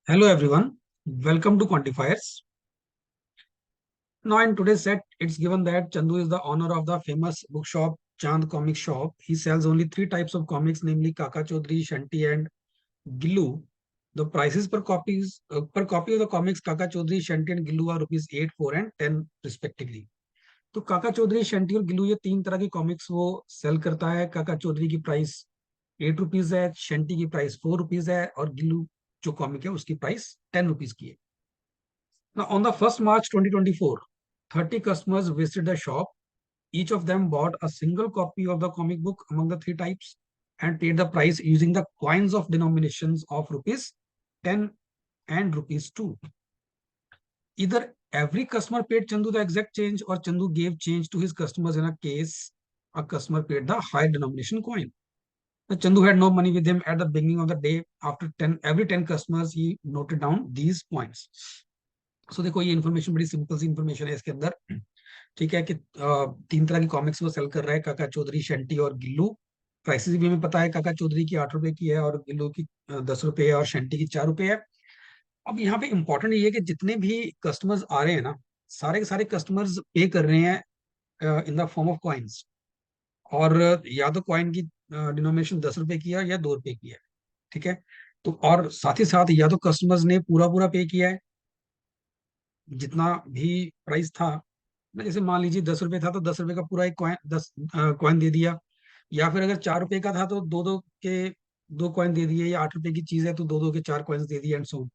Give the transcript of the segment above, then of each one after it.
Hello everyone, welcome to Quantifiers. Now in today's set, it's given that Chandu is the owner of the famous bookshop Chand Comic Shop. He sells only three types of comics, namely Kaka Chaudhary, Shanti and Gillu. The prices per copy of the comics Kaka Chaudhary, Shanti and Gillu are rupees 8, 4 and 10 respectively. तो काका चौधरी शंटी और गिल्लू ये तीन तरह की comics वो cell करता है. काका चौधरी की प्राइस 8 रुपीज है, शंटी की प्राइस 4 रुपीज है और गिल्लू जो कॉमिक है उसकी प्राइस 10 रुपीज की है. Now, on the 1st March 2024, 30 customers visited the shop. Each of them bought a single copy of the comic book among the three types and paid the price using the coins of denominations of rupees 10 and rupees 2. Either every customer paid Chandu the exact change or Chandu gave change to his customers. In a case, a customer paid the higher denomination coin. Now, Chandu had no money with him at the beginning of the day. After every 10 customers, he noted down these points. सो देखो ये information बड़ी simple सी information है इसके अंदर. ठीक है कि तीन तरह की कॉमिक्स वो सेल कर रहा है, काका चौधरी, शंटी और गिल्लू. प्राइसेस भी हमें पता है, काका चौधरी की 8 रुपए की है और गिल्लू की 10 रुपए है और शंटी की 4 रुपए है. अब यहाँ पे इंपॉर्टेंट ये है कि जितने भी कस्टमर्स आ रहे हैं ना, सारे के सारे कस्टमर्स पे कर रहे हैं in the form of coins. और या तो कॉइन की डिनोमिनेशन 10 रुपए की है या 2 रुपए की है. ठीक है. तो और साथ ही साथ या तो कस्टमर्स ने पूरा पूरा पे किया है जितना भी प्राइस था ना. जैसे मान लीजिए 10 रुपए था तो 10 रुपए का पूरा एक कॉइन 10 कॉइन दे दिया. या फिर अगर 4 रुपए का था तो दो दो के दो कॉइन दे दिए, या 8 रुपए की चीज है तो दो दो के 4 कॉइन्स दे दिए एंड सो.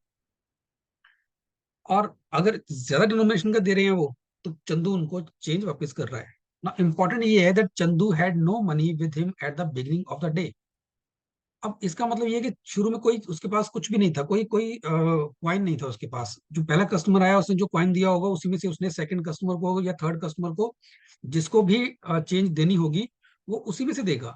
और अगर ज्यादा डिनोमिनेशन का दे रहे हैं वो, तो चंदू उनको चेंज वापस कर रहा है ना. इंपॉर्टेंट ये है that Chandu had no money with him at the beginning of the day. अब इसका मतलब ये है कि शुरू में कोई उसके पास कुछ भी नहीं था, कोई कोई कॉइन नहीं था उसके पास. जो पहला कस्टमर आया उसने जो कॉइन दिया होगा उसी में से उसने सेकंड कस्टमर को या थर्ड कस्टमर को जिसको भी चेंज देनी होगी वो उसी में से देगा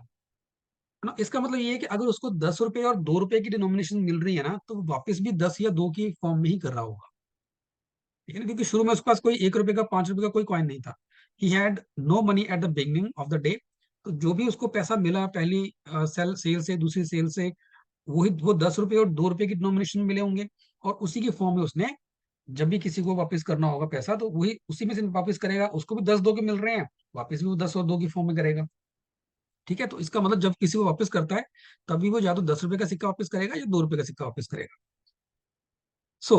ना. इसका मतलब ये है कि अगर उसको 10 रुपए और 2 रुपए की डिनोमिनेशन मिल रही है ना, तो वो वापस भी 10 या 2 की फॉर्म में ही कर रहा होगा. ठीक है ना, क्योंकि शुरू में उसके पास कोई 1 रुपए का 5 रुपए का कोई कॉइन नहीं था. He had no money at the beginning of the day. तो जो भी उसको पैसा मिला पहली सेल से, दूसरी सेल से, वही वो 10 रुपए और 2 रुपए की डिनोमिनेशन मिले होंगे. और उसी की फॉर्म में उसने जब भी किसी को वापस करना होगा पैसा तो वही उसी में से वापस करेगा. उसको भी 10 दो के मिल रहे हैं, वापस भी वो 10 और 2 की फॉर्म में करेगा. ठीक है. तो इसका मतलब जब किसी को वापस करता है तभी वो या तो 10 रुपए का सिक्का वापस करेगा या 2 रुपए का सिक्का वापस करेगा. सो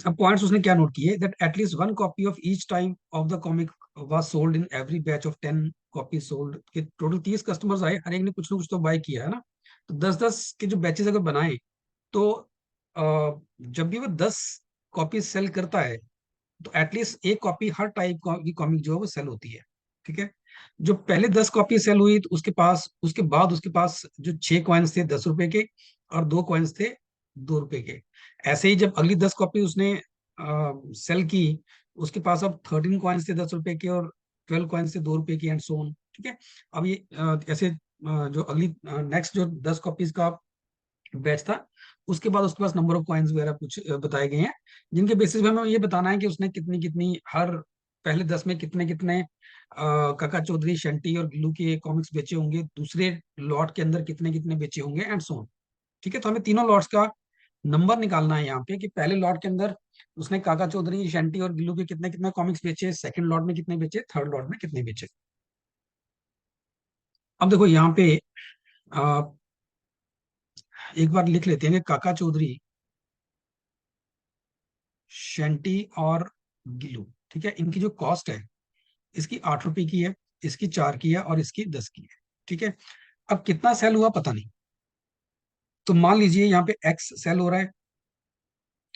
अब पॉइंट्स उसने क्या नोट किए that at least one copy of each time of the comic was sold in every batch of 10 copy sold. के टोटल 30 कस्टमर्स आए, हर एक ने कुछ ना कुछ तो बाय किया है ना. तो 10-10 के जो बैचेस अगर बनाए तो जब भी वो 10 कॉपी सेल करता है तो एटलीस्ट एक कॉपी हर टाइप की कॉमिक जो है वो सेल होती है. ठीक है. जो पहले 10 कॉपी सेल हुई तो उसके पास जो 6 कॉइन्स थे 10 रुपए के और 2 कॉइन्स थे 2 रुपए के. ऐसे ही जब अगली 10 कॉपी उसने सेल की, उसके पास अब 13 कॉइन्स थे 10 रुपए के और 12 कॉइन्स थे 2 रुपए की एंड सो ऑन. ठीक है. अब ये ऐसे जो अगली नेक्स्ट जो 10 कॉपीज का बैच था उसके बाद उसके पास नंबर ऑफ कॉइन्स वगैरह कुछ बताए गए हैं, जिनके बेसिस पे हमें ये बताना है कि उसने कितनी कितनी हर पहले 10 में कितने कितने काका चौधरी, शंटी और गिल्लू के कॉमिक्स बेचे होंगे, दूसरे लॉट के अंदर कितने कितने बेचे होंगे एंड सो ऑन. ठीक है. तो हमें तीनों लॉट्स का नंबर निकालना है यहाँ पे कि पहले लॉट के अंदर उसने काका चौधरी, शंटी और गिल्लू के कितने कितने कॉमिक्स बेचे, सेकंड लॉट में कितने बेचे, थर्ड लॉट में कितने बेचे. अब देखो यहाँ पे अ, एक बार लिख लेते हैं कि काका चौधरी, शंटी और गिलू, ठीक है, इनकी जो कॉस्ट है इसकी 8 रुपए की है, इसकी 4 की है और इसकी 10 की है. ठीक है. अब कितना सेल हुआ पता नहीं. तो मान लीजिए यहाँ पे एक्स सेल हो रहा है,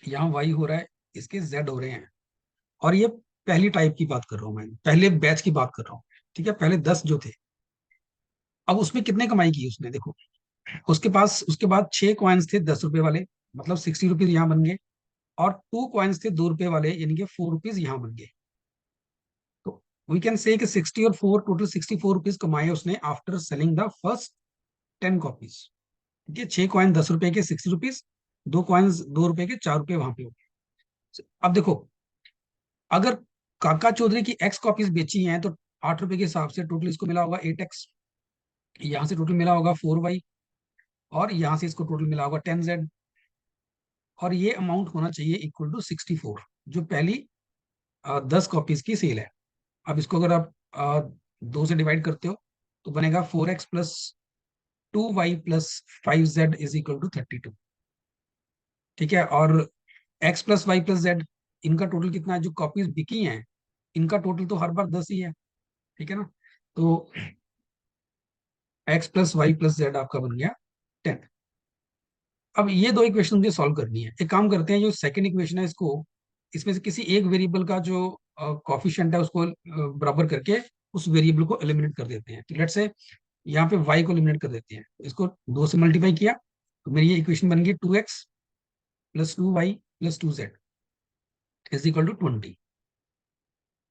यहाँ वाई हो रहा है, इसके जेड हो रहे हैं. और ये पहली टाइप की बात कर रहा हूँ, मैं पहले बैच की बात कर रहा हूँ. ठीक है. पहले 10 जो थे, अब उसमें कितने कमाई की उसने देखो. उसके बाद 6 कॉइन्स थे 10 रुपए वाले, मतलब 60 रुपीज यहाँ बन गए. और 2 कॉइन्स थे 2 रुपए वाले, यानी कि 4 रुपीज यहाँ बन गए. तो वी कैन से कि 60 और 4 टोटल 64 रुपीज कमाए उसने after selling the first 10 copies. ठीक है. 6 कॉइन 10 रुपए के 60 रुपीज, 2 कॉइन्स 2 रुपए के 4 रुपए वहां पे हो गए. अब देखो, अगर काका चौधरी की एक्स कॉपीज बेची हैं तो 8 रुपए के हिसाब से टोटल इसको मिला होगा 8x, यहाँ से टोटल मिला होगा 4y और यहाँ से इसको टोटल मिला होगा 10z. और ये अमाउंट होना चाहिए इक्वल टू 64, जो पहली 10 कॉपीज की सेल है। अब इसको अगर आप 2 से डिवाइड करते हो तो बनेगा 4x plus 2y plus 5z is equal to 32। ठीक है, और x plus y plus z, इनका टोटल कितना है, जो कॉपीज बिकी हैं इनका टोटल तो हर बार 10 ही है। ठीक है ना, तो x plus y plus z आपका बन गया 10। अब ये दो इक्वेशन मुझे सॉल्व करनी है। एक काम करते हैं, जो सेकंड इक्वेशन है इसको, इसमें से किसी एक वेरिएबल का जो कॉफिशिएंट है उसको बराबर करके उस वेरिएबल को एलिमिनेट कर देते हैं। तो लेट्स से यहाँ पे y को एलिमिनेट कर देते हैं, इसको 2 से मल्टीप्लाई किया तो मेरी ये इक्वेशन बन गई 2x plus 2y plus 2z is equal to 20।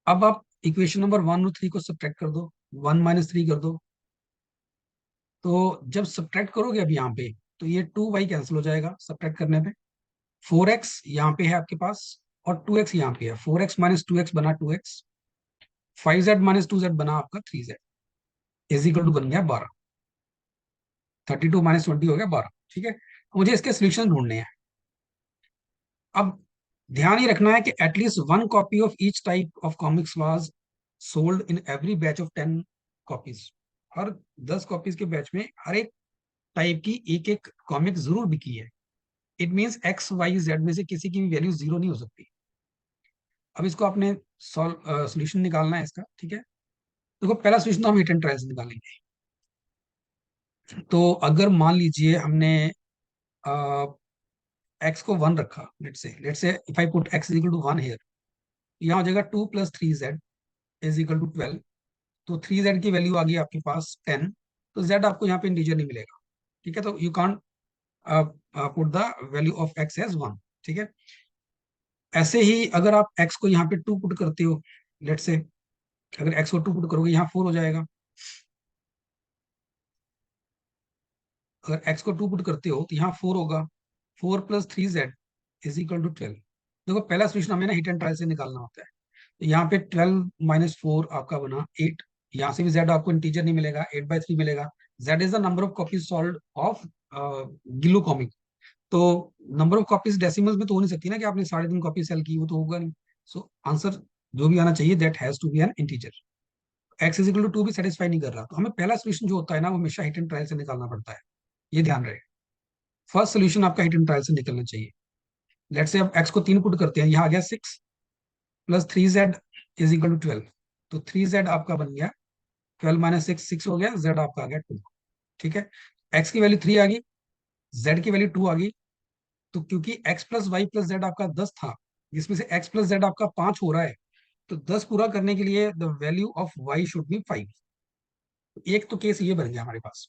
अब आप इक्वेशन नंबर 1 और 3 को सब्ट्रैक्ट कर दो, 1 - 3 कर दो। तो जब सब्ट्रैक्ट करोगे अब यहाँ पे, तो ये 2y कैंसिल हो जाएगा सब्ट्रैक्ट करने पे। 4x यहाँ पे है आपके पास और 2x यहाँ पे है। 4x माइनस 2x बना 2x, 5z माइनस 2z बना आपका 3z इज इक्वल टू बन गया 12। 32 माइनस 20 हो गया 12। ठीक है, मुझे इसके सोल्यूशन ढूंढने हैं। अब ध्यान ही रखना है कि at least 1 copy of each type of comics was sold in every batch of 10 copies. Her 10 copies के बैच में हर एक टाइप की एक एक कॉमिक जरूर बिकी है। It means x y z में से किसी की भी वैल्यू जीरो नहीं हो सकती। अब इसको आपने सोल्यूशन निकालना है इसका। ठीक है, देखो पहला सोल्यूशन तो हम हिट एंड ट्रायल से निकालेंगे। तो अगर मान लीजिए हमने एक्स को 1 रखा, let's say if I put x is equal to 1 here, यहाँ हो जाएगा 2 + 3z इज इक्वल टू 12। तो 3z की वैल्यू आ गई आपके पास 10। तो z आपको यहाँ पे इंटीजर नहीं मिलेगा। ठीक है, तो you can't put the value of x as 1। ठीक है, ऐसे ही अगर आप x को यहाँ पे 2 पुट करते हो, लेट्स से अगर x को 2 पुट करोगे यहाँ 4 हो जाएगा। अगर x को 2 पुट करते हो तो यहाँ 4 होगा। 4 + 3z इज इक्वल टू 12। देखो पहला सोल्यूशन हमें ना हिट एंड ट्रायल से निकालना होता है। तो यहाँ पे 12 - 4 आपका बना 8। यहाँ से भी z आपको इंटीजर नहीं मिलेगा, 8/3 मिलेगा। z is the number of copies sold off गिलो कॉमिक। तो नंबर ऑफ कॉपीज डेसिमल्स में तो हो नहीं सकती ना, कि आपने 3.5 कॉपी सेल की, वो तो होगा नहीं। सो आंसर जो भी आना चाहिए that has to be an integer. X is equal to 2 भी सेटिस्फाई नहीं कर रहा, तो हमें पहला सोल्यूशन जो होता है ना वो हमेशा हिट एंड ट्रायल से निकालना पड़ता है। ये ध्यान रहे, फर्स्ट सोल्यूशन आपका हिट एंड ट्रायल से निकलना चाहिए। लेट्स से अब एक्स को 3 पुट करते हैं, यहाँ आ गया 6 + 3z इज इक्वल टू 12। तो 3z आपका बन गया 12 - 6, 6 हो गया, z आपका आ गया 2। ठीक है, एक्स की वैल्यू 3 आ गई, z की वैल्यू 2 आ गई। तो क्योंकि x plus y plus z आपका 10 था, जिसमें से x प्लस जेड आपका 5 हो रहा है, तो 10 पूरा करने के लिए the value of y should be 5। एक तो केस ये बन गया हमारे पास।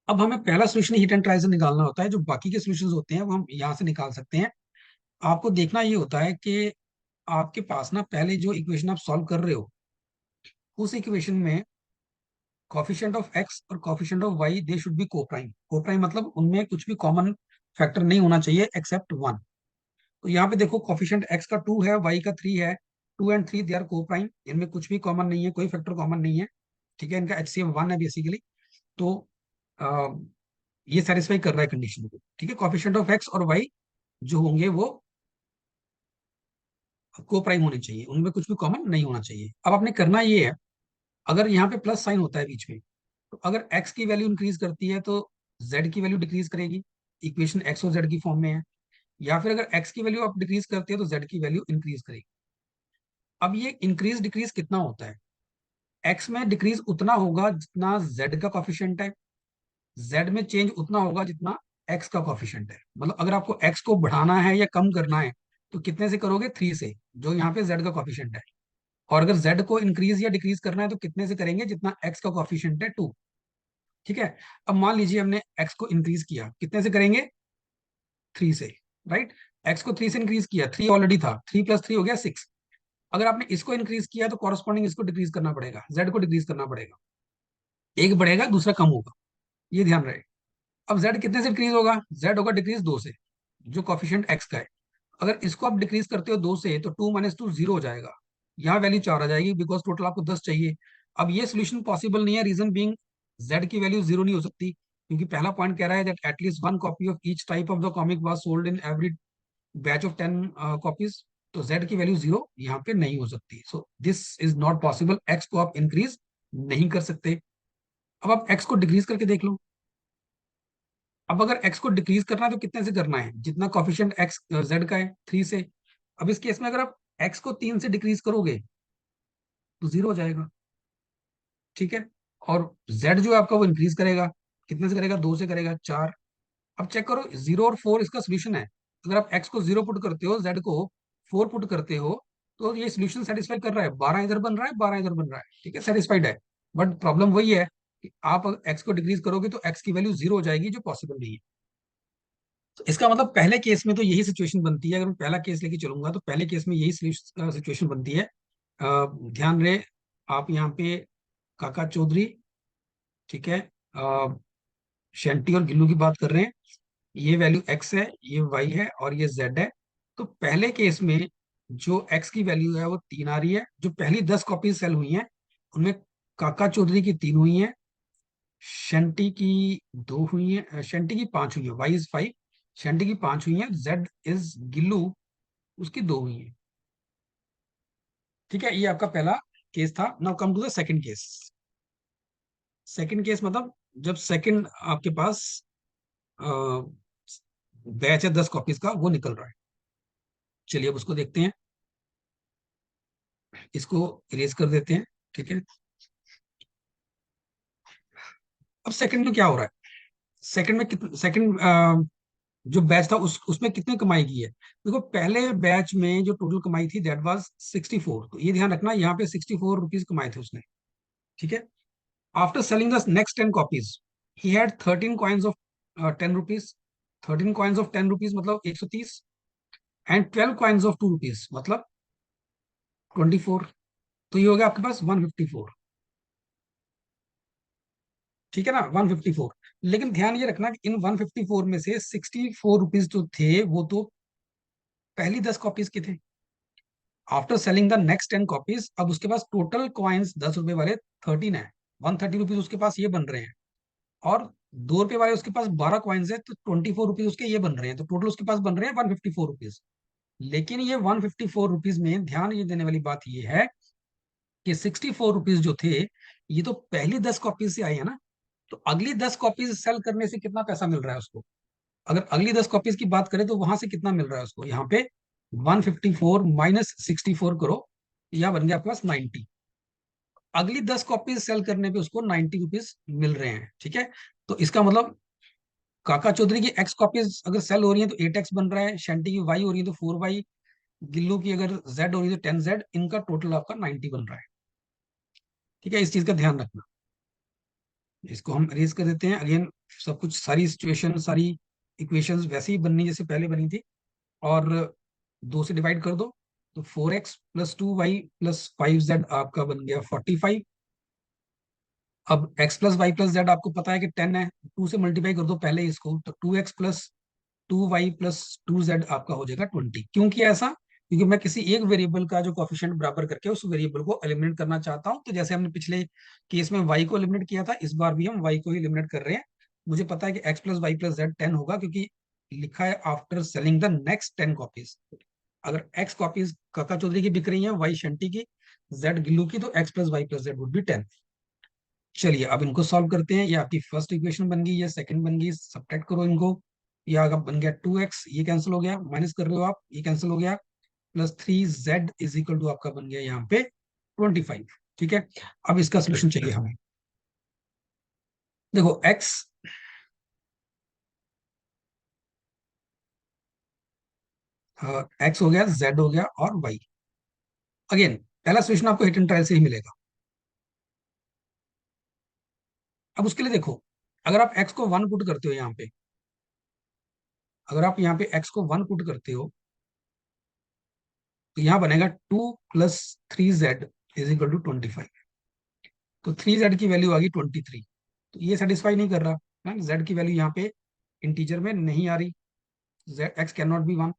अब हमें पहला सोल्यूशन हिट एंड ट्राई से निकालना होता है, जो बाकी के सोल्यूशन होते हैं वो हम यहाँ से निकाल सकते हैं। आपको देखना ये होता है कि आपके पास ना पहले जो इक्वेशन आप सॉल्व कर रहे हो, उस इक्वेशन में कॉफिशिएंट ऑफ एक्स और coefficient of why they should be coprime. Coprime मतलब उनमें कुछ भी कॉमन फैक्टर नहीं होना चाहिए एक्सेप्ट 1। तो यहाँ पे देखो कॉफिशिएंट एक्स का 2 है, वाई का 3 है। 2 और 3 दे आर कोप्राइम, इनमें कुछ भी कॉमन नहीं है, कोई फैक्टर कॉमन नहीं है। ठीक है, इनका एचसीएफ 1 है बेसिकली। तो आ, ये सेटिस्फाई कर रहा है कंडीशन को। ठीक है, कॉफिशिएंट ऑफ एक्स और वाई जो होंगे वो कोप्राइम होने चाहिए, उनमें कुछ भी कॉमन नहीं होना चाहिए। अब आपने करना ये है, अगर यहाँ पे प्लस साइन होता है बीच में, तो अगर x की वैल्यू इंक्रीज करती है तो z की वैल्यू डिक्रीज करेगी। इक्वेशन x और z की फॉर्म में है। या फिर अगर x की वैल्यू आप डिक्रीज करते हो तो z की वैल्यू इंक्रीज करेगी। अब ये इंक्रीज डिक्रीज कितना होता है, x में डिक्रीज उतना होगा जितना z का कॉफिशिएंट है, z में चेंज उतना होगा जितना x का कॉफिशिएंट है। मतलब अगर आपको x को बढ़ाना है या कम करना है तो कितने से करोगे, 3 से, जो यहाँ पे z का कॉफिशिएंट है। और अगर z को इंक्रीज या डिक्रीज करना है तो कितने से करेंगे, जितना x का कॉफिशिएंट है 2। ठीक है, अब मान लीजिए हमने x को इंक्रीज किया, कितने से करेंगे, 3 से। राइट, x को 3 से इंक्रीज किया, 3 ऑलरेडी था, 3 + 3 हो गया 6। अगर आपने इसको इंक्रीज किया तो कॉरस्पॉन्डिंग इसको डिक्रीज करना पड़ेगा, z को डिक्रीज करना पड़ेगा। एक बढ़ेगा दूसरा कम होगा, ये ध्यान रहे। अब z कितने से डिक्रीज होगा, z होगा डिक्रीज 2 से, जो कॉफिशिएंट x का है। अगर इसको आप डिक्रीज करते हो 2 से तो 2 - 2 0 हो जाएगा। यहाँ वैल्यू 4 आ जाएगी, बिकॉज टोटल आपको 10 चाहिए। अब ये सोल्यूशन पॉसिबल नहीं है, रीजन बीइंग z की वैल्यू 0 नहीं हो सकती, क्योंकि पहला पॉइंट कह रहा है that at least one copy of each type of the comic was sold in every batch of 10 copies. तो जेड की वैल्यू जीरो यहाँ पे नहीं हो सकती, so this is not possible. X को आप इंक्रीज नहीं कर सकते। अब आप एक्स को डिक्रीज करके देख लो। अब अगर एक्स को डिक्रीज करना है तो कितने से करना है, जितना कॉफिशिएंट एक्स जेड का है 3 से। अब इस केस में अगर आप एक्स को 3 से डिक्रीज करोगे तो जीरो हो जाएगा, ठीक है। और जेड जो है आपका वो इंक्रीज करेगा, कितने से करेगा, 2 से करेगा 4। अब चेक करो 0 और 4 इसका सोल्यूशन है। अगर आप एक्स को 0 पुट करते हो, जेड को 4 पुट करते हो, तो ये सोल्यूशन सेटिस्फाई कर रहा है। 12 इधर बन रहा है, 12 इधर बन रहा है, ठीक है, सेटिस्फाइड है। बट प्रॉब्लम वही है कि आप एक्स को डिक्रीज करोगे तो एक्स की वैल्यू जीरो हो जाएगी, जो पॉसिबल नहीं है। तो इसका मतलब पहले केस में तो यही सिचुएशन बनती है। अगर मैं पहला केस लेके चलूंगा तो पहले केस में यही सिचुएशन बनती है। ध्यान रहे आप यहाँ पे, काका चौधरी, ठीक है, शेंटी और गिल्लू की बात कर रहे हैं। ये वैल्यू एक्स है, ये वाई है और ये जेड है। तो पहले केस में जो एक्स की वैल्यू है वो 3 आ रही है। जो पहली 10 कॉपीज सेल हुई हैं उनमें काका चौधरी की 3 हुई हैं, शेंटी की 2 हुई हैं, शेंटी की 5 हुई है, वाई इज 5, शेंटी की 5 हुई है, जेड इज गिल्लू, उसकी 2 हुई है। ठीक है, ये आपका पहला केस था। Now come to the second case. Second case मतलब जब सेकंड आपके पास बैच है 10 कॉपीज का, वो निकल रहा है। चलिए अब उसको देखते हैं। इसको इरेज कर देते हैं, ठीक है। अब सेकंड में क्या हो रहा है, सेकंड में कितने, सेकंड जो बैच था उसमें कितने कमाई की है। देखो पहले बैच में जो टोटल कमाई थी दैट वाज 64। तो ये ध्यान रखना, यहाँ पे 64 रुपीज कमाए थे उसने, ठीक है। After selling the next 10 copies he had 13 coins of 10 rupees. 13 coins of 10 rupees मतलब 130, एंड 12 कॉइन्स ऑफ 2 रुपीज मतलब 24। तो ये हो गया आपके पास 154, ठीक है ना, 154। लेकिन ध्यान ये रखना कि इन 154 में से 64 रुपीज जो थे वो तो पहली 10 कॉपीज के थे। After selling the next 10 copies, अब उसके पास टोटल कॉइन्स 10 रुपए वाले 13 है, 130 रुपीज उसके पास ये बन रहे हैं। और 2 रुपए वाले उसके पास 12 कॉइन्स है, तो 24 रुपीज उसके ये बन रहे हैं। तो टोटल उसके पास बन रहे हैं 154 रुपीज। लेकिन ये 154 रुपीज में ध्यान ये देने वाली बात ये है कि 64 रुपीज जो थे ये तो पहली 10 कॉपीज से आए हैं ना। तो अगली 10 कॉपीज सेल करने से कितना पैसा मिल रहा है उसको। अगर अगली 10 कॉपीज की बात करें तो वहां से कितना मिल रहा है उसको, यहाँ पे 154 माइनस 64 करो, यह बन गया आपके पास 90। अगली 10 कॉपीज सेल करने पे उसको 90 रुपीज मिल रहे हैं, ठीक है। तो इसका मतलब काका चौधरी की एक्स कॉपीज अगर सेल हो रही है तो 8x बन रहा है, शंटी की वाई हो रही है तो 4y, गिल्लू की अगर जेड हो रही है तो 10z, इनका टोटल आपका 90 बन रहा है, ठीक है। इस चीज का ध्यान रखना। इसको हम अरेज कर देते हैं अगेन। सब कुछ, सारी सिचुएशन, सारी इक्वेशंस वैसे ही बननी जैसे पहले बनी थी। और 2 से डिवाइड कर दो, तो 4x plus 2y plus 5z आपका बन गया 45। अब x plus y plus z आपको पता है कि 10 है, 2 से मल्टीप्लाई कर दो पहले इसको, तो 2x plus 2y plus 2z आपका हो जाएगा 20। क्यों किया ऐसा, क्योंकि मैं किसी एक वेरिएबल का जो कोफिशिएंट बराबर करके उस वेरिएबल को एलिमिनेट करना चाहता हूं। तो जैसे हमने पिछले केस में y को एलिमिनेट किया था, इस बार भी हम y को ही एलिमिनेट कर रहे हैं। मुझे पता है कि x plus y plus z 10 होगा, क्योंकि लिखा है after selling the next 10 copies. अगर x कॉपीज काका चौधरी की बिक रही है, y शंटी की, z गिल्लू की, तो x plus y plus z would be 10। चलिए अब इनको सॉल्व करते हैं। ये आपकी फर्स्ट इक्वेशन बन गई, ये सेकंड बन गई, सब्ट्रैक्ट करो इनको। ये आगे बन गया 2x, ये कैंसिल हो गया, माइनस कर रहे हो आप, ये कैंसिल हो गया, plus 3z is equal to आपका बन गया यहाँ पे 25, ठीक है। अब इसका सोल्यूशन चाहिए हमें। देखो x हो गया, z हो गया और y। अगेन पहला सोल्यूशन आपको हिट एंड ट्रायल से ही मिलेगा। अब उसके लिए देखो, अगर आप x को 1 पुट करते हो यहाँ पे, अगर आप यहाँ पे x को 1 पुट करते हो तो यहाँ बनेगा 2 plus 3z is equal to 25। तो 3z की वैल्यू आ गई 23। तो ये सेटिस्फाई नहीं कर रहा है, z की वैल्यू यहाँ पे इंटीजर में नहीं आ रही, z x can not be 1।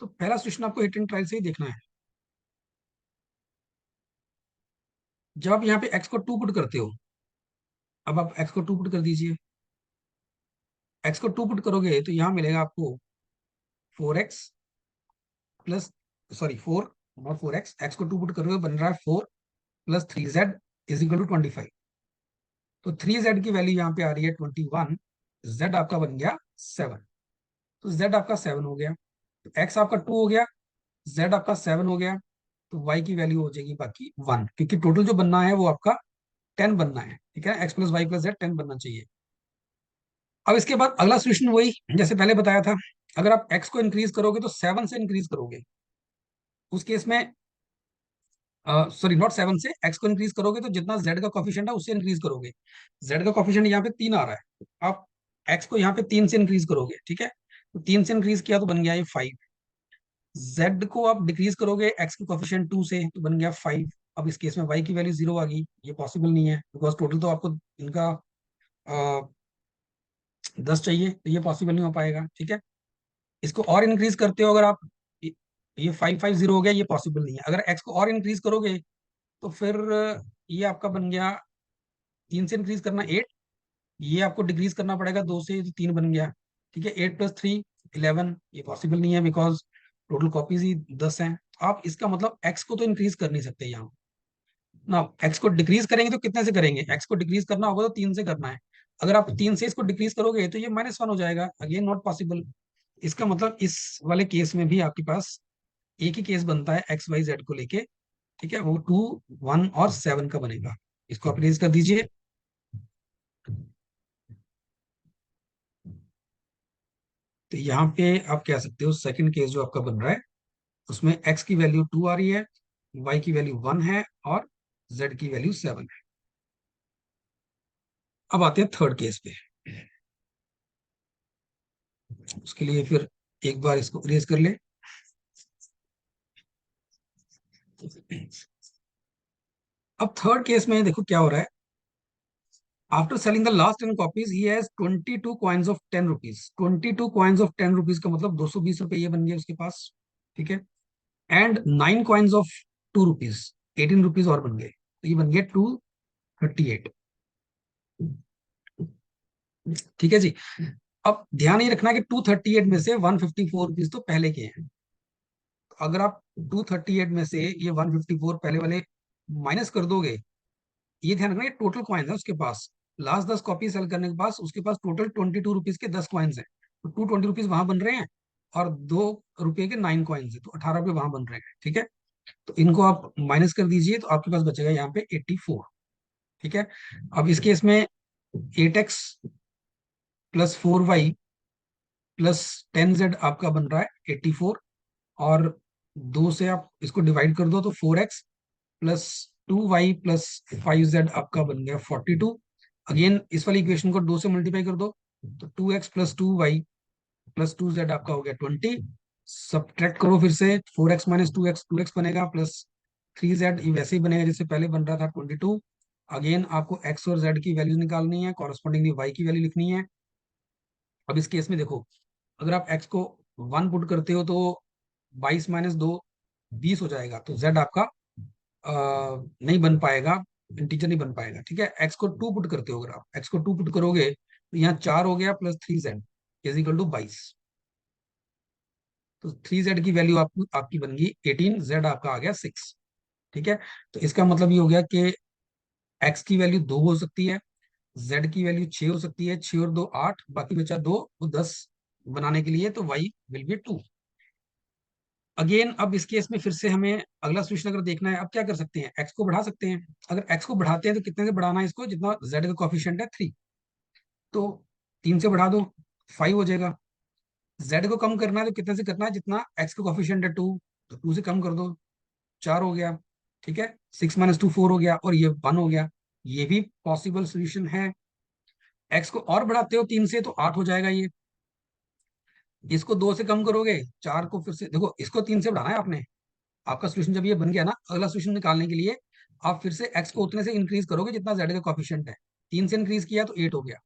तो पहला सोल्यूशन आपको हिट एंड ट्रायल से ही देखना है। जब आप यहाँ पे x को 2 पुट करते हो, अब आप x को 2 पुट कर दीजिए, एक्स को टू पुट करोगे तो यहाँ मिलेगा आपको 4x plus, sorry 4, not 4x, x को टू पुट करोगे बन रहा है 4 + 3z इज इक्वल टू 25। तो 3z की वैल्यू यहाँ पे आ रही है 21, z आपका बन गया 7। तो z आपका 7 हो गया, तो x आपका 2 हो गया, z आपका 7 हो गया, तो y की वैल्यू हो जाएगी बाकी 1, क्योंकि टोटल जो बनना है वो आपका 10 बनना है, ठीक है, x + y + z 10 बनना चाहिए। अब इसके बाद अगला सोल्यूशन वही जैसे पहले बताया था, अगर आप x को इंक्रीज करोगे तो 7 से इंक्रीज करोगे, उस केस में सॉरी नॉट 7 से, x को इंक्रीज करोगे तो जितना z का कॉफिशिएंट है उससे इंक्रीज करोगे। z का कॉफिशिएंट यहाँ पे 3 आ रहा है, आप x को यहाँ पे 3 से इंक्रीज करोगे, ठीक है, तो 3 से इंक्रीज किया तो बन गया ये 5। z को आप डिक्रीज करोगे x के कॉफिशिएंट 2 से तो बन गया 5। अब इस केस में y की वैल्यू 0 आ गई, ये पॉसिबल नहीं है बिकॉज टोटल तो आपको इनका 10 चाहिए, तो ये पॉसिबल नहीं हो पाएगा, ठीक है। इसको और इंक्रीज करते हो अगर आप, ये 550 हो गया, ये पॉसिबल नहीं है। अगर x को और इंक्रीज करोगे तो फिर ये आपका बन गया, 3 से इंक्रीज करना 8, ये आपको डिक्रीज करना पड़ेगा 2 से, तो 3 बन गया, ठीक है। 8 + 3 11, ये पॉसिबल नहीं है बिकॉज टोटल कॉपीज ही 10 हैं। आप इसका मतलब x को तो इंक्रीज कर नहीं सकते यहाँ ना, x को डिक्रीज करेंगे तो कितने से करेंगे, x को डिक्रीज करना होगा तो 3 से करना है। अगर आप 3 से इसको डिक्रीज करोगे तो ये -1 हो जाएगा, अगेन नॉट पॉसिबल। इसका मतलब इस वाले केस में भी आपके पास एक ही केस बनता है एक्स वाई जेड को लेके, ठीक है, वो 2, 1 और 7 का बनेगा। इसको आप रेज कर दीजिए। तो यहाँ पे आप कह सकते हो सेकंड केस जो आपका बन रहा है उसमें x की वैल्यू 2 आ रही है, y की वैल्यू 1 है और z की वैल्यू 7 है। अब आते हैं थर्ड केस पे। उसके लिए फिर एक बार इसको रेज कर ले। अब थर्ड केस में देखो क्या हो रहा है, after selling the last 10 copies he has 22 coins of 10 rupees. 22 coins of 10 rupees का मतलब 220 रुपए ये बन गया उसके पास, ठीक है, and 9 coins of 2 rupees, 18 rupees और बन गए, तो ये बन गया 238, ठीक है जी। अब ध्यान ये रखना कि 238 में से 154 रुपीज तो पहले के हैं, तो अगर आप 238 में से ये 154 पहले वाले माइनस कर दोगे, ये ध्यान रखना ये टोटल कॉइन्स है उसके पास, लास्ट 10 कॉपी सेल करने के पास उसके पास टोटल 22 रुपीज के 10 कॉइन्स हैं, तो 220 रुपीज वहां बन रहे हैं और 2 रुपए के 9 कॉइन्स है, तो 18 रुपए वहां बन रहे हैं, ठीक है। तो इनको आप माइनस कर दीजिए तो आपके पास बचेगा यहाँ पे 84, ठीक है। अब इस केस में 8x + 4y + 10z आपका बन रहा है 84, और 2 से आप इसको डिवाइड कर दो तो 4x + 2y + 5z आपका बन गया 42। अगेन इस वाली इक्वेशन को 2 से मल्टीप्लाई कर दो तो 2x + 2y + 2z आपका हो गया 20। सब्ट्रैक्ट करो फिर से, 4x - 2x 2x बनेगा, प्लस 3z ये वैसे ही बनेगा जैसे पहले बन रहा था 22। अगेन आपको x और z की वैल्यू निकालनी है, कॉरस्पॉन्डिंगली y की वैल्यू लिखनी है। अब इस केस में देखो, अगर आप x को 1 पुट करते हो तो 22 - 2 20 हो जाएगा, तो z आपका नहीं बन पाएगा, इंटीजर नहीं बन पाएगा, ठीक है। x को 2 पुट करते हो, अगर आप x को 2 पुट करोगे तो यहाँ 4 हो गया plus 3z is equal to 22, तो 3z की वैल्यू आपकी बन गई 18, z आपका आ गया 6, ठीक है। तो इसका मतलब ये हो गया कि x की वैल्यू 2 हो सकती है, z की वैल्यू 6 हो सकती है, 6 और 2 8, बाकी बचा 2, वो 10 बनाने के लिए, तो y विल बी 2। अगेन अब इस केस में फिर से हमें अगला सोल्यूशन अगर देखना है, अब क्या कर सकते हैं, x को बढ़ा सकते हैं। अगर x को बढ़ाते हैं तो कितने से बढ़ाना है इसको, जितना z का कॉफिशिएंट है 3, तो 3 से बढ़ा दो 5 हो जाएगा। z को कम करना है तो कितने से करना है, जितना x का कॉफिशिएंट है 2, तो 2 से कम कर दो, 4 हो गया, ठीक है। 6 - 2 4 हो गया और ये 1 हो गया, ये भी पॉसिबल सोल्यूशन है। x को और बढ़ाते हो 3 से तो 8 हो जाएगा ये, इसको 2 से कम करोगे 4 को, फिर से देखो इसको 3 से बढ़ाना है आपने। आपका सोल्यूशन जब ये बन गया ना, अगला सोल्यूशन निकालने के लिए आप फिर से x को उतने से इंक्रीज करोगे जितना z का कॉफिशिएंट है। 3 से इंक्रीज किया तो 8 हो गया,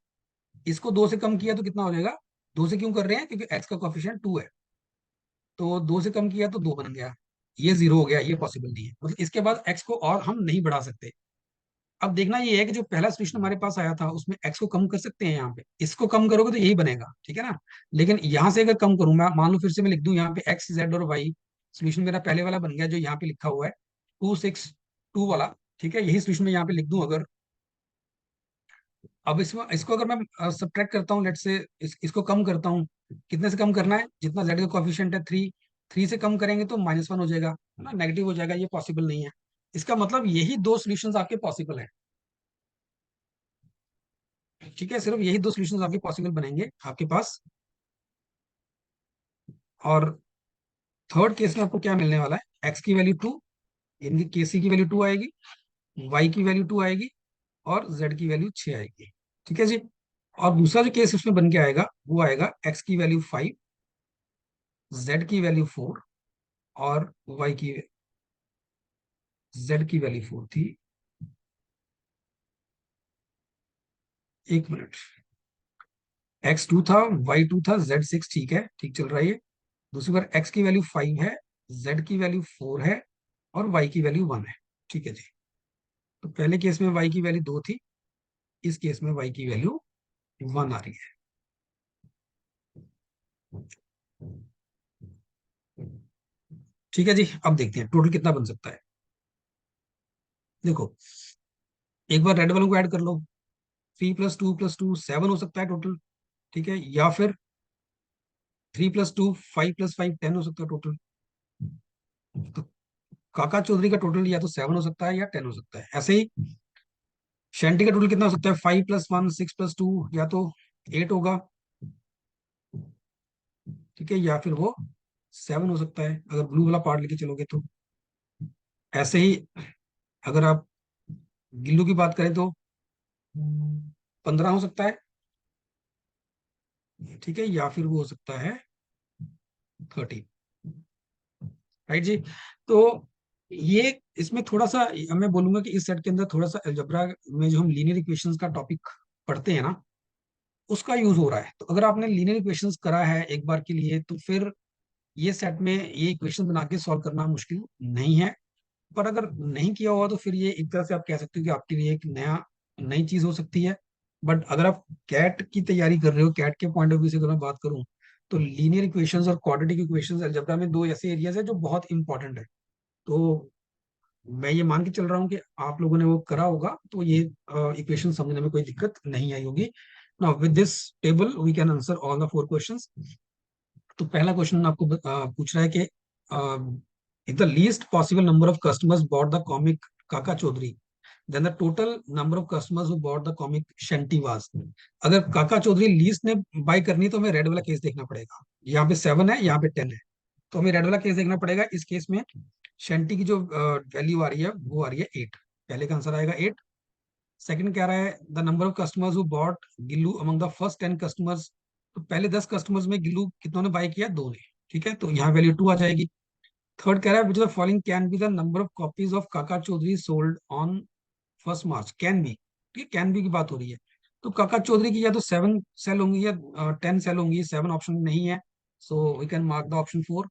इसको 2 से कम किया तो कितना हो जाएगा, 2 से क्यों कर रहे हैं, क्योंकि x का कॉफिशिएंट 2 है, तो 2 से कम किया तो 2 बन गया, ये 0 हो गया, ये पॉसिबल नहीं है, मतलब इसके बाद x को और हम नहीं बढ़ा सकते। अब देखना ये है कि जो पहला सोल्यूशन हमारे पास आया था उसमें एक्स को कम कर सकते हैं, यहाँ पे इसको कम करोगे तो यही बनेगा, ठीक है ना। लेकिन यहाँ से अगर कम करूँ मैं, मान लो फिर से मैं लिख दूं यहाँ पे एक्स जेड और वाई, सोल्यूशन मेरा पहले वाला बन गया जो यहाँ पे लिखा हुआ है 2 6 2 वाला, ठीक है, यही सोल्यूशन मैं यहाँ पे लिख दूं अगर। अब इसमें इसको अगर मैं सब्ट्रैक्ट करता हूँ, लेट से इसको कम करता हूँ, कितने से कम करना है, जितना जेड का कोफिशिएंट है 3, 3 से कम करेंगे तो -1 हो जाएगा, है ना, नेगेटिव हो जाएगा, ये पॉसिबल नहीं है। इसका मतलब यही दो सॉल्यूशंस आपके पॉसिबल है, ठीक है, सिर्फ यही दो सॉल्यूशंस आपके पॉसिबल बनेंगे आपके पास। और थर्ड केस में आपको क्या मिलने वाला है, एक्स की वैल्यू 2, यानी के सी की वैल्यू 2 आएगी, वाई की वैल्यू 2 आएगी, और जेड की वैल्यू 6 आएगी, ठीक है जी। और दूसरा जो केस उसमें बन के आएगा वो आएगा एक्स की वैल्यू 5, जेड की वैल्यू 4, और वाई की, जेड की वैल्यू 4 थी, एक मिनट, एक्स 2 था, वाई 2 था, जेड 6, ठीक है, ठीक चल रहा है ये। दूसरी बार एक्स की वैल्यू 5 है, जेड की वैल्यू 4 है, और वाई की वैल्यू 1 है, ठीक है जी। तो पहले केस में वाई की वैल्यू 2 थी, इस केस में वाई की वैल्यू 1 आ रही है, ठीक है जी। अब देखते हैं टोटल कितना बन सकता है। देखो, एक बार रेड वालों को ऐड कर लो, 3 + 2 + 2 7 हो सकता है टोटल, ठीक है, या फिर 3 + 2 5 + 5 10 हो सकता है टोटल। तो काका चौधरी का टोटल या तो 7 हो सकता है या 10 हो सकता है। ऐसे ही शैंटी का टोटल कितना हो सकता है, 5 + 1 6 + 2, या तो 8 होगा, ठीक है, या फिर वो 7 हो सकता है अगर ब्लू वाला पार्ट लेके चलोगे तो। ऐसे ही अगर आप गिल्लू की बात करें तो 15 हो सकता है, ठीक है, या फिर वो हो सकता है 30, राइट जी। तो ये इसमें थोड़ा सा मैं बोलूंगा कि इस सेट के अंदर थोड़ा सा अलजेब्रा में जो हम लीनियर इक्वेशंस का टॉपिक पढ़ते हैं ना, उसका यूज हो रहा है। तो अगर आपने लीनियर इक्वेशंस करा है एक बार के लिए तो फिर ये सेट में ये इक्वेशन बना के सॉल्व करना मुश्किल नहीं है। पर अगर नहीं किया हुआ तो फिर ये एक तरह से आप कह सकते हो कि आपके लिए एक नई चीज हो सकती है। बट अगर आप कैट की तैयारी कर रहे हो, कैट के पॉइंट ऑफ व्यू से अगर मैं बात करूं, तो लीनियर इक्वेशंस और क्वाड्रेटिक इक्वेशंस अलजेब्रा में दो ऐसे एरियाज है जो बहुत इंपॉर्टेंट है। तो मैं ये मान के चल रहा हूँ कि आप लोगों ने वो करा होगा, तो ये इक्वेशन समझने में कोई दिक्कत नहीं आई होगी। Now with this table we can answer all the 4 questions. तो पहला क्वेश्चन आपको पूछ रहा है कि if the least possible number of customers bought the comic Kaka Chaudhary, then the total number of customers who bought the comic Shanti was. अगर Kaka Chaudhary least ने bye करनी है तो हमें रेड वाला केस देखना पड़ेगा। यहाँ पे 7 है, यहाँ पे 10 है, तो हमें रेड वाला केस देखना पड़ेगा। इस केस में शंटी की जो वैल्यू आ रही है वो आ रही है 8, पहले का आंसर आएगा 8। सेकंड कह रहा है the number of customers who bot Gillu among the first 10 customers. तो पहले 10 कस्टमर्स में गिल्लू कितनों ने बाय किया, 2 ने, ठीक है, तो यहाँ वैल्यू 2 आ जाएगी। थर्ड कह रहा है which the following can be the number of copies of Kaka Chaudhary sold on 1 March, can be, ठीक है, कैन बी की बात हो रही है। तो काका चौधरी की या तो 7 सेल होंगी या 10 सेल होंगी, 7 ऑप्शन नहीं है, so we can mark the option 4।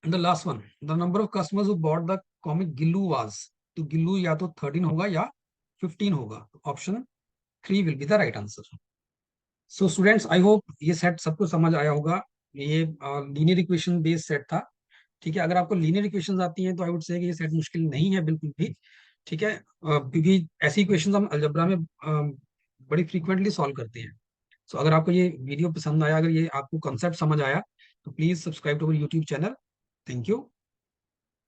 And the last one, the number of customers who bought the comic Gillu was. तो गिल्लू या तो 13 होगा या 15 होगा, option 3 will be the right answer. So students, I hope ये सेट सबको समझ आया होगा। ये लीनियर इक्वेशन बेस्ड सेट था, ठीक है। अगर आपको लीनियर इक्वेशंस आती हैं तो आई वुड से कि ये सेट मुश्किल नहीं है बिल्कुल भी, ठीक है, क्योंकि ऐसी इक्वेशंस हम अलजेब्रा में बड़ी फ्रीक्वेंटली सॉल्व करते हैं। सो अगर आपको ये वीडियो पसंद आया, अगर ये आपको कॉन्सेप्ट समझ आया, तो please subscribe to our YouTube channel. Thank you.